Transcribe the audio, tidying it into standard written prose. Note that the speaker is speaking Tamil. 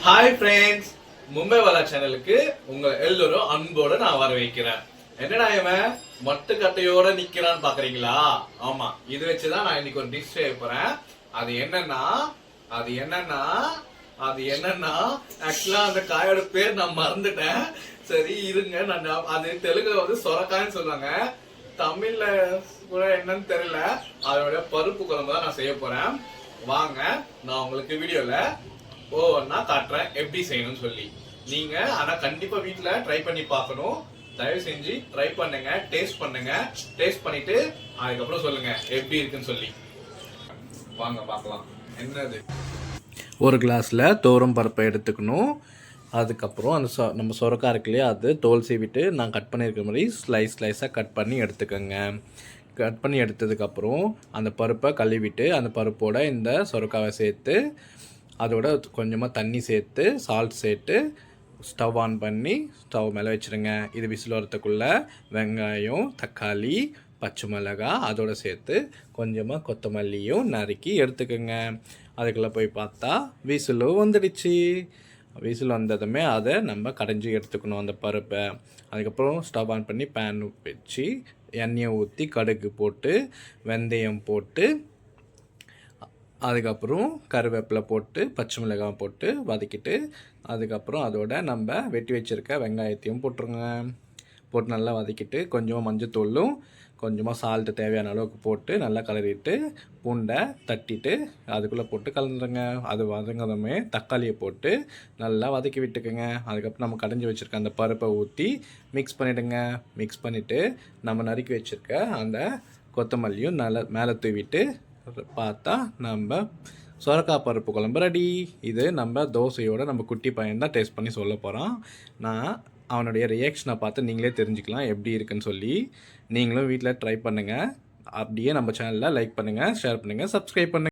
ஹாய் ஃப்ரெண்ட்ஸ், மும்பை வாலா சேனலுக்கு உங்க எல்லோரும் அன்போட நான் வர வைக்கிறேன். என்னடா இவன் மொட்டுக்கட்டையோட நிக்கிறான்னு பாக்குறீங்களா? ஆமா, இது வச்சுதான் நான் இன்னைக்கு ஒரு டிஷ் செய்ய போறேன். அது என்னன்னா அது என்னன்னா அது என்னன்னா ஆக்சுவலா அந்த காயோட பேர் நான் மறந்துட்டேன். சரி இருங்க, நான் அது தெலுங்குல வந்து சொரக்காய்ன்னு சொல்லுவாங்க. தமிழ்ல கூட என்னன்னு தெரியல. அதோட பருப்பு குழம்பு தான் நான் செய்ய போறேன். வாங்க, நான் உங்களுக்கு வீடியோல ஒவ்வொன்னா காட்டுறேன் எப்படி செய்யணும்னு சொல்லி. நீங்க ஆனா கண்டிப்பா வீட்டுல ட்ரை பண்ணி பார்க்கணும். தயவு செஞ்சு ட்ரை பண்ணுங்க, டேஸ்ட் பண்ணுங்க. டேஸ்ட் பண்ணிட்டு அதுக்கப்புறம் சொல்லுங்க எப்படி இருக்குன்னு சொல்லி. வாங்க பார்க்கலாம். என்னது, ஒரு கிளாஸ்ல தோரம் பருப்பை எடுத்துக்கணும். அதுக்கப்புறம் அந்த நம்ம சொரக்காய் இருக்கு இல்லையா, அது தோல் சீவிட்டு நான் கட் பண்ணியிருக்கிற மாதிரி ஸ்லைஸாக கட் பண்ணி எடுத்துக்கோங்க. கட் பண்ணி எடுத்ததுக்கப்புறம் அந்த பருப்பை கழுவிட்டு அந்த பருப்போட இந்த சொரக்காவை சேர்த்து அதோட கொஞ்சமாக தண்ணி சேர்த்து சால்ட் சேர்த்து ஸ்டவ் ஆன் பண்ணி ஸ்டவ் மேலே வச்சுருங்க. இது விசில் வரத்துக்குள்ளே வெங்காயம், தக்காளி, பச்சை மிளகாய் அதோடு சேர்த்து கொஞ்சமாக கொத்தமல்லியும் நறுக்கி எடுத்துக்கோங்க. அதுக்குள்ளே போய் பார்த்தா விசிலும் வந்துடுச்சு. விசில் வந்ததுமே அதை நம்ம கடைஞ்சி எடுத்துக்கணும் அந்த பருப்பை. அதுக்கப்புறம் ஸ்டவ் ஆன் பண்ணி பேன் வச்சு எண்ணெயை ஊற்றி கடுகு போட்டு வெந்தயம் போட்டு அதுக்கப்புறம் கருவேப்பிலை போட்டு பச்சை மிளகாய் போட்டு வதக்கிட்டு அதுக்கப்புறம் அதோட நம்ம வெட்டி வச்சுருக்க வெங்காயத்தையும் போட்டுருங்க. போட்டு நல்லா வதக்கிட்டு கொஞ்சமாக மஞ்சத்தூளும் கொஞ்சமாக சால்ட்டு தேவையான அளவுக்கு போட்டு நல்லா கலரிட்டு பூண்டை தட்டிட்டு அதுக்குள்ளே போட்டு கலந்துருங்க. அது வதங்கதுமே தக்காளியை போட்டு நல்லா வதக்கி விட்டுக்குங்க. அதுக்கப்புறம் நம்ம கடைஞ்சி வச்சுருக்க அந்த பருப்பை ஊற்றி மிக்ஸ் பண்ணிவிடுங்க. மிக்ஸ் பண்ணிவிட்டு நம்ம நறுக்கி வச்சுருக்க அந்த கொத்தமல்லியும் நல்லா மேலே தூவிட்டு பார்த்தா நம்ம சொரக்காய் பருப்பு குழம்பு ரெடி. இது நம்ம தோசையோட நம்ம குட்டி பையன் தான் டேஸ்ட் பண்ணி சொல்ல போகிறான். நான் அவனுடைய ரியாக்ஷனை பார்த்து நீங்களே தெரிஞ்சுக்கலாம் எப்படி இருக்குன்னு சொல்லி. நீங்களும் வீட்டில் ட்ரை பண்ணுங்கள். அப்படியே நம்ம சேனலில் லைக் பண்ணுங்கள், ஷேர் பண்ணுங்கள், சப்ஸ்கிரைப் பண்ணுங்கள்.